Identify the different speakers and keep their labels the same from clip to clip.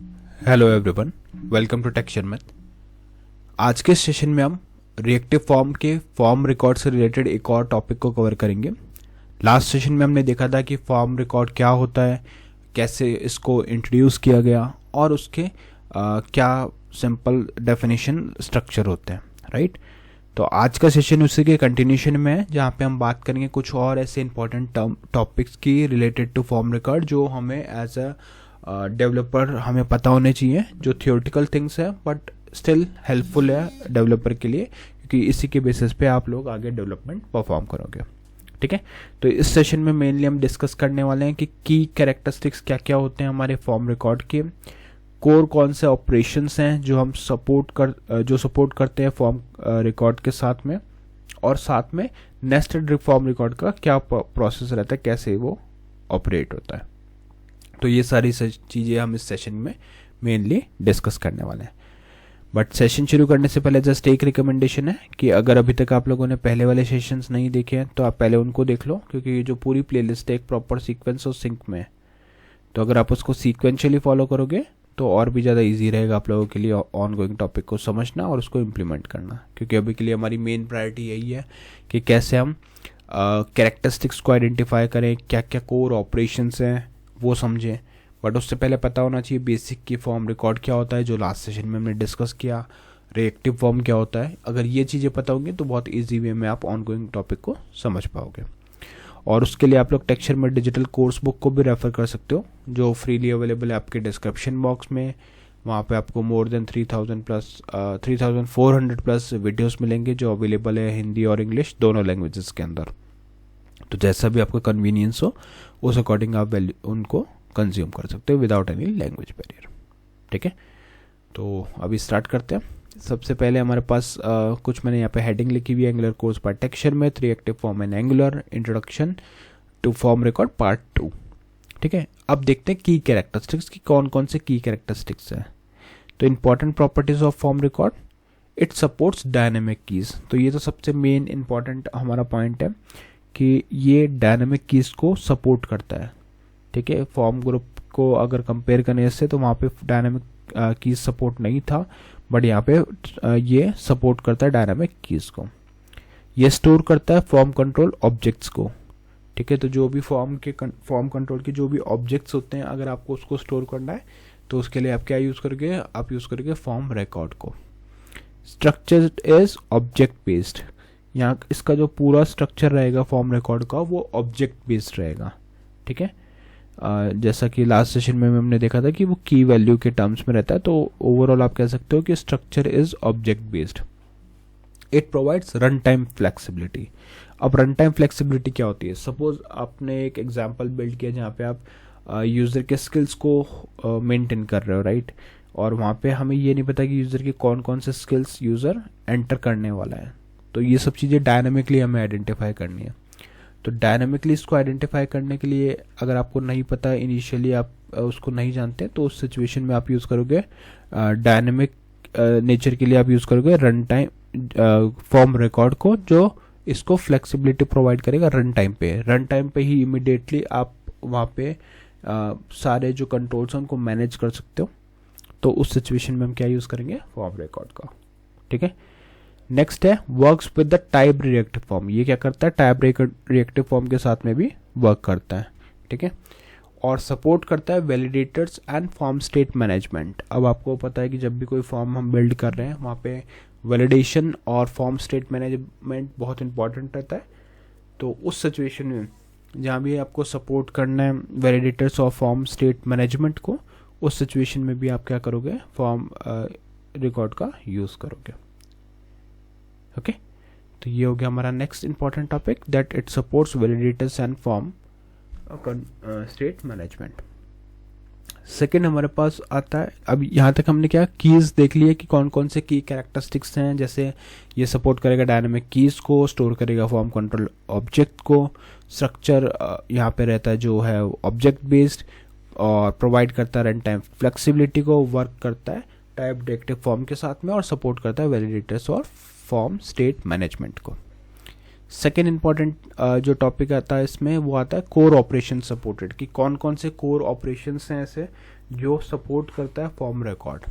Speaker 1: Hello everyone, welcome to texture math. आज के session में हम रिएक्टिव फॉर्म के फॉर्म रिकॉर्ड से रिलेटेड एक और टॉपिक को कवर करेंगे। लास्ट सेशन में हमने देखा था कि फॉर्म रिकॉर्ड क्या होता है, कैसे इसको इंट्रोड्यूस किया गया और उसके क्या सिंपल डेफिनेशन स्ट्रक्चर होते हैं, राइट। तो आज का सेशन उसी के कंटिन्यूशन में है, जहाँ पे हम बात करेंगे कुछ और ऐसे इंपॉर्टेंट टॉपिक्स की रिलेटेड टू फॉर्म रिकॉर्ड जो हमें एज अ डेवलपर हमें पता होने चाहिए, जो थियोरटिकल थिंग्स है बट स्टिल हेल्पफुल है डेवलपर के लिए, क्योंकि इसी के बेसिस पे आप लोग आगे डेवलपमेंट परफॉर्म करोगे। ठीक है, तो इस सेशन में मेनली हम डिस्कस करने वाले हैं कि की कैरेक्टरिस्टिक्स क्या क्या होते हैं हमारे फॉर्म रिकॉर्ड के, कोर कौन से ऑपरेशंस हैं जो हम सपोर्ट करते हैं फॉर्म रिकॉर्ड के साथ में, और साथ में नेस्टेड फॉर्म रिकॉर्ड का क्या प्रोसेस रहता है, कैसे वो ऑपरेट होता है। तो ये सारी चीज़ें हम इस सेशन में मेनली डिस्कस करने वाले हैं। बट सेशन शुरू करने से पहले जस्ट एक रिकमेंडेशन है कि अगर अभी तक आप लोगों ने पहले वाले सेशंस नहीं देखे हैं तो आप पहले उनको देख लो, क्योंकि ये जो पूरी प्लेलिस्ट है एक प्रॉपर सीक्वेंस और सिंक में है। तो अगर आप उसको सीक्वेंशियली फॉलो करोगे तो और भी ज़्यादा ईजी रहेगा आप लोगों के लिए ऑन गोइंग टॉपिक को समझना और उसको इम्प्लीमेंट करना, क्योंकि अभी के लिए हमारी मेन प्रायोरिटी यही है कि कैसे हम कैरेक्टरिस्टिक्स को आइडेंटिफाई करें, क्या क्या कोर ऑपरेशंस हैं वो समझें। बट उससे पहले पता होना चाहिए बेसिक की फॉर्म रिकॉर्ड क्या होता है, जो लास्ट सेशन में हमने डिस्कस किया, रिएक्टिव फॉर्म क्या होता है। अगर ये चीज़ें पता होंगी तो बहुत इजी वे में आप ऑन गोइंग टॉपिक को समझ पाओगे। और उसके लिए आप लोग टेक्सचर में डिजिटल कोर्स बुक को भी रेफर कर सकते हो, जो फ्रीली अवेलेबल है आपके डिस्क्रिप्शन बॉक्स में। वहाँ पे आपको मोर देन 3,400 प्लस वीडियोस मिलेंगे, जो अवेलेबल है हिंदी और इंग्लिश दोनों लैंग्वेजेस के अंदर। तो जैसा भी आपको कन्वीनियंस हो उस अकॉर्डिंग आप उनको कंज्यूम कर सकते हो विदाउट एनी लैंग्वेज बैरियर। ठीक है, तो अभी स्टार्ट करते हैं। सबसे पहले हमारे पास कुछ मैंने यहाँ पे हेडिंग लिखी हुई है, एंगुलर कोर्स पार्ट टेक्सचर में, reactive form and Angular, introduction to form record part 2। ठीक है, अब देखते हैं की कैरेक्टरिस्टिक्स की कौन कौन से की कैरेक्टरिस्टिक्स है। तो important properties of form record, it supports dynamic keys. तो ये तो सबसे मेन इंपॉर्टेंट हमारा पॉइंट है कि ये डायनेमिक कीज को सपोर्ट करता है। ठीक है, फॉर्म ग्रुप को अगर कंपेयर करने से तो वहाँ पे डायनामिक कीज सपोर्ट नहीं था, बट यहाँ पे ये सपोर्ट करता है डायनामिक कीज को। ये स्टोर करता है फॉर्म कंट्रोल ऑब्जेक्ट्स को। ठीक है, तो जो भी फॉर्म कंट्रोल के जो भी ऑब्जेक्ट्स होते हैं, अगर आपको उसको स्टोर करना है तो उसके लिए आप क्या यूज़ करोगे, आप यूज़ करोगे फॉर्म रिकॉर्ड को। स्ट्रक्चर इज ऑब्जेक्ट बेस्ड, यहाँ इसका जो पूरा स्ट्रक्चर रहेगा फॉर्म रिकॉर्ड का वो ऑब्जेक्ट बेस्ड रहेगा। ठीक है, जैसा कि लास्ट सेशन में हमने देखा था कि वो की वैल्यू के टर्म्स में रहता है, तो ओवरऑल आप कह सकते हो कि structure is object based. It provides run time flexibility. अब रन टाइम फ्लेक्सिबिलिटी क्या होती है, सपोज आपने एक एग्जांपल बिल्ड किया जहाँ पे आप यूज़र के स्किल्स को मेंटेन कर रहे हो, राइट, और वहाँ पे हमें ये नहीं पता कि यूज़र के कौन कौन से स्किल्स यूज़र एंटर करने वाला है। तो ये सब चीज़ें डायनामिकली हमें आइडेंटिफाई करनी है। तो डायनामिकली इसको आइडेंटिफाई करने के लिए अगर आपको नहीं पता, इनिशियली आप उसको नहीं जानते, तो उस सिचुएशन में आप यूज़ करोगे डायनामिक नेचर के लिए आप यूज़ करोगे रन टाइम फॉर्म रिकॉर्ड को, जो इसको फ्लेक्सिबिलिटी प्रोवाइड करेगा रन टाइम पे ही इमिडिएटली आप वहाँ पे सारे जो कंट्रोल्स हैं उनको मैनेज कर सकते हो। तो उस सिचुएशन में हम क्या यूज़ करेंगे, फॉर्म रिकॉर्ड का। ठीक है, नेक्स्ट है works with the type reactive form. ये क्या करता है, टाइप रिएक्टिव फॉर्म के साथ में भी वर्क करता है। ठीक है, और सपोर्ट करता है validators and form state management. अब आपको पता है कि जब भी कोई फॉर्म हम बिल्ड कर रहे हैं वहाँ पे वैलिडेशन और फॉर्म स्टेट मैनेजमेंट बहुत इंपॉर्टेंट रहता है। तो उस सिचुएशन में जहाँ भी आपको सपोर्ट करना है वैलिडेटर्स और फॉर्म स्टेट मैनेजमेंट को, उस सिचुएशन में भी आप क्या करोगे, फॉर्म रिकॉर्ड का यूज़ करोगे। ओके, तो ये हो गया हमारा next important topic, that it supports validators and form state management. Second हमारे पास आता है, अब यहाँ तक हमने क्या कीज देख लिया कि कौन कौन से की कैरेक्टरिस्टिक्स हैं, जैसे ये सपोर्ट करेगा डायनामिक कीज को, स्टोर करेगा फॉर्म कंट्रोल ऑब्जेक्ट को, स्ट्रक्चर यहाँ पे रहता है जो है ऑब्जेक्ट बेस्ड, और प्रोवाइड करता है रन टाइम फ्लेक्सिबिलिटी को, वर्क करता है टाइप डायरेक्टिव फॉर्म के साथ में, और सपोर्ट करता है वैलिडेटर्स और फॉर्म स्टेट मैनेजमेंट को। सेकेंड इंपॉर्टेंट जो टॉपिक आता है इसमें वो आता है कोर ऑपरेशन सपोर्टेड, कि कौन कौन से कोर ऑपरेशंस हैं ऐसे जो सपोर्ट करता है फॉर्म रिकॉर्ड।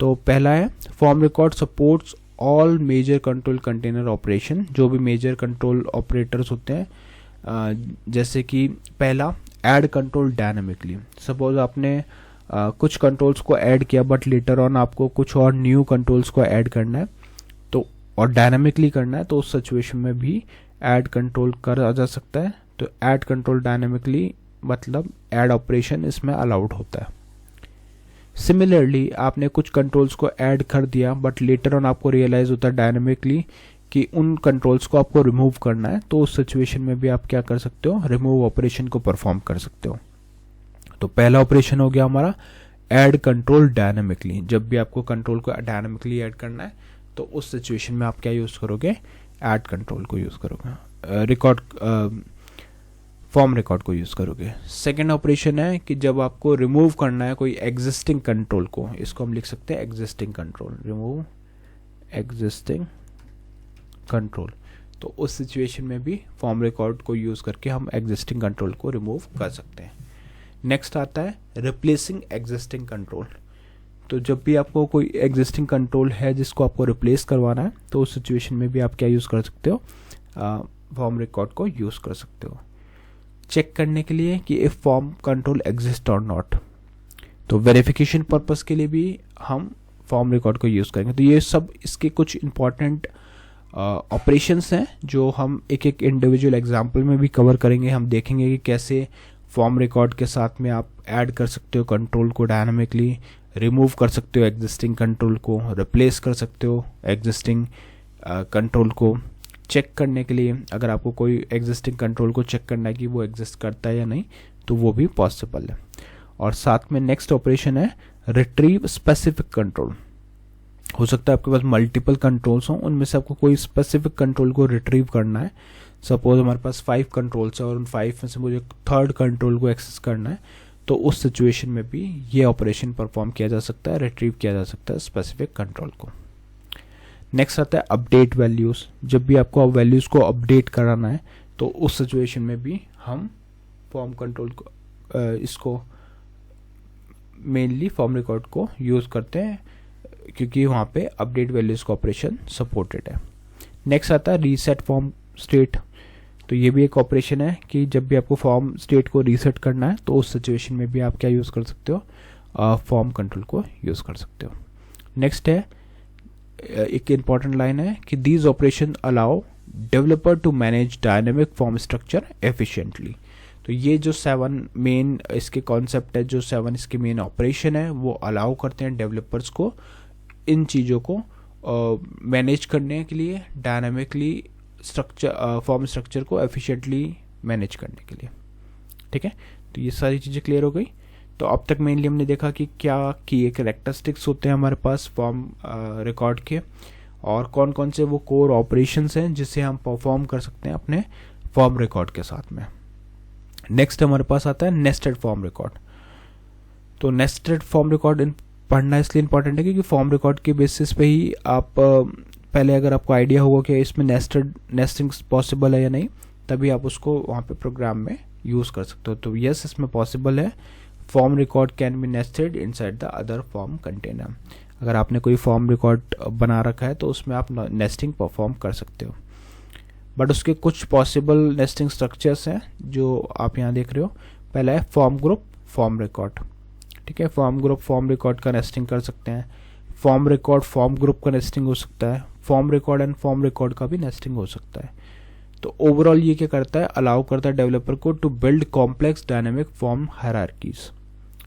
Speaker 1: तो पहला है form record supports all major control container operation, जो भी मेजर कंट्रोल ऑपरेटर्स होते हैं, जैसे कि पहला ऐड कंट्रोल डायनामिकली। सपोज आपने कुछ कंट्रोल्स को ऐड किया बट लेटर ऑन आपको कुछ और न्यू कंट्रोल्स को ऐड करना है तो और डायनामिकली करना है, तो उस सिचुएशन में भी ऐड कंट्रोल करा जा सकता है। तो ऐड कंट्रोल डायनामिकली मतलब ऐड ऑपरेशन इसमें अलाउड होता है। सिमिलरली आपने कुछ कंट्रोल्स को ऐड कर दिया बट लेटर ऑन आपको रियलाइज होता है डायनामिकली कि उन कंट्रोल्स को आपको रिमूव करना है, तो उस सिचुएशन में भी आप क्या कर सकते हो, रिमूव ऑपरेशन को परफॉर्म कर सकते हो। तो पहला ऑपरेशन हो गया हमारा ऐड कंट्रोल डायनामिकली। जब भी आपको कंट्रोल को डायनामिकली ऐड करना है तो उस सिचुएशन में आप क्या यूज करोगे, ऐड कंट्रोल को यूज करोगे, रिकॉर्ड फॉर्म रिकॉर्ड को यूज करोगे। सेकेंड ऑपरेशन है कि जब आपको रिमूव करना है कोई एग्जिस्टिंग कंट्रोल को, इसको हम लिख सकते हैं existing control, remove existing control. तो उस सिचुएशन में भी फॉर्म रिकॉर्ड को यूज करके हम एग्जिस्टिंग कंट्रोल को रिमूव कर सकते हैं। नेक्स्ट आता है रिप्लेसिंग एग्जिस्टिंग कंट्रोल। तो जब भी आपको कोई एग्जिस्टिंग कंट्रोल है जिसको आपको रिप्लेस करवाना है तो उस सिचुएशन में भी आप क्या यूज कर सकते हो, फॉर्म रिकॉर्ड को यूज कर सकते हो। चेक करने के लिए कि इफ फॉर्म कंट्रोल एग्जिस्ट और नॉट, तो वेरिफिकेशन पर्पस के लिए भी हम फॉर्म रिकॉर्ड को यूज करेंगे। तो ये सब इसके कुछ इंपॉर्टेंट ऑपरेशंस हैं जो हम एक एक इंडिविजुअल एग्जांपल में भी कवर करेंगे। हम देखेंगे कि कैसे फॉर्म रिकॉर्ड के साथ में आप ऐड कर सकते हो कंट्रोल को डायनामिकली, रिमूव कर सकते हो एग्जिस्टिंग कंट्रोल को, रिप्लेस कर सकते हो एग्जिस्टिंग कंट्रोल को। चेक करने के लिए अगर आपको कोई एग्जिस्टिंग कंट्रोल को चेक करना है कि वो एग्जिस्ट करता है या नहीं, तो वो भी पॉसिबल है। और साथ में नेक्स्ट ऑपरेशन है रिट्रीव स्पेसिफिक कंट्रोल। हो सकता है आपके पास मल्टीपल कंट्रोल्स हों, उनमें से आपको कोई स्पेसिफिक कंट्रोल को रिट्रीव करना है। सपोज हमारे पास 5 कंट्रोल्स है और उन 5 में से मुझे थर्ड कंट्रोल को एक्सेस करना है, तो उस सिचुएशन में भी ये ऑपरेशन परफॉर्म किया जा सकता है, रिट्रीव किया जा सकता है स्पेसिफिक कंट्रोल को। नेक्स्ट आता है अपडेट वैल्यूज। जब भी आपको वैल्यूज को अपडेट कराना है तो उस सिचुएशन में भी हम फॉर्म कंट्रोल को इसको मेनली फॉर्म रिकॉर्ड को यूज करते हैं क्योंकि वहाँ पे अपडेट वैल्यूज का ऑपरेशन सपोर्टेड है। नेक्स्ट आता है रीसेट फॉर्म स्टेट। तो ये भी एक ऑपरेशन है कि जब भी आपको फॉर्म स्टेट को रीसेट करना है तो उस सिचुएशन में भी आप क्या यूज़ कर सकते हो, फॉर्म कंट्रोल को यूज़ कर सकते हो। नेक्स्ट है एक इम्पॉर्टेंट लाइन है कि these operation allow developer to manage dynamic form structure efficiently. तो ये जो 7 मेन इसके कॉन्सेप्ट है, जो 7 इसके मेन ऑपरेशन है, वो अलाउ करते हैं डेवलपर्स को इन चीज़ों को मैनेज करने के लिए, डायनामिकली स्ट्रक्चर फॉर्म स्ट्रक्चर को एफिशिएंटली मैनेज करने के लिए। ठीक है, तो ये सारी चीज़ें क्लियर हो गई। तो अब तक मेनली हमने देखा कि क्या की कैरेक्टरिस्टिक्स होते हैं हमारे पास फॉर्म रिकॉर्ड के, और कौन कौन से वो कोर ऑपरेशंस हैं जिसे हम परफॉर्म कर सकते हैं अपने फॉर्म रिकॉर्ड के साथ में। नेक्स्ट हमारे पास आता है नेस्टेड फॉर्म रिकॉर्ड। तो नेस्टेड फॉर्म रिकॉर्ड पढ़ना इसलिए इंपॉर्टेंट है क्योंकि फॉर्म रिकॉर्ड के बेसिस पे ही आप पहले अगर आपको आइडिया होगा कि इसमें नेस्टिंग पॉसिबल है या नहीं, तभी आप उसको वहाँ पे प्रोग्राम में यूज़ कर सकते हो। तो यस, इसमें पॉसिबल है। Form record can be nested inside the other form container. अगर आपने कोई फॉर्म रिकॉर्ड बना रखा है तो उसमें आप नेस्टिंग परफॉर्म कर सकते हो, बट उसके कुछ पॉसिबल नेस्टिंग स्ट्रक्चर्स हैं जो आप यहाँ देख रहे हो। पहला है फॉर्म ग्रुप फॉर्म रिकॉर्ड। ठीक है, फॉर्म ग्रुप फॉर्म रिकॉर्ड का नेस्टिंग कर सकते हैं। फॉर्म रिकॉर्ड फॉर्म ग्रुप का नेस्टिंग हो सकता है। Form record and form record का भी नेस्टिंग हो सकता है। तो ओवरऑल ये क्या करता है, अलाउ करता है डेवलपर को to build complex dynamic form hierarchies.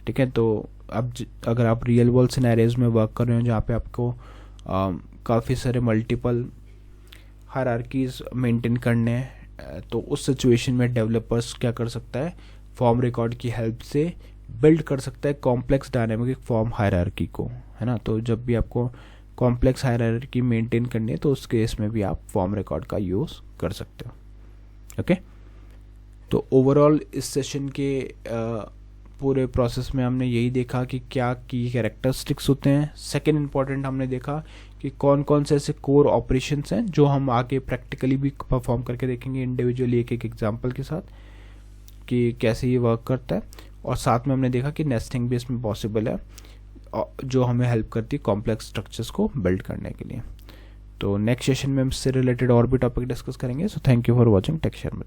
Speaker 1: ठीक है, तो अब अगर आप रियल वर्ल्ड सिनेरियोज में वर्क कर रहे हो जहाँ पे आपको काफ़ी सारे मल्टीपल हायरार्कीज मेंटेन करने हैं, तो उस सिचुएशन में डेवलपर्स क्या कर सकता है, फॉर्म रिकॉर्ड की हेल्प से बिल्ड कर सकता है कॉम्प्लेक्स डायनेमिक फॉर्म हायरार्की को, है ना। तो जब भी आपको कॉम्प्लेक्स हायरार्की मेंटेन करनी है तो उस केस में भी आप फॉर्म रिकॉर्ड का यूज़ कर सकते हो। ओके, तो ओवरऑल इस सेशन के पूरे प्रोसेस में हमने यही देखा कि क्या की कैरेक्टरिस्टिक्स होते हैं। सेकेंड इम्पॉर्टेंट हमने देखा कि कौन कौन से ऐसे कोर ऑपरेशंस हैं जो हम आगे प्रैक्टिकली भी परफॉर्म करके देखेंगे इंडिविजुअली एक एक एग्जांपल के साथ कि कैसे ये वर्क करता है। और साथ में हमने देखा कि नेस्टिंग भी इसमें पॉसिबल है, जो हमें हेल्प करती है कॉम्प्लेक्स स्ट्रक्चर्स को बिल्ड करने के लिए। तो नेक्स्ट सेशन में हम इससे रिलेटेड और भी टॉपिक डिस्कस करेंगे। So thank you for watching tech share.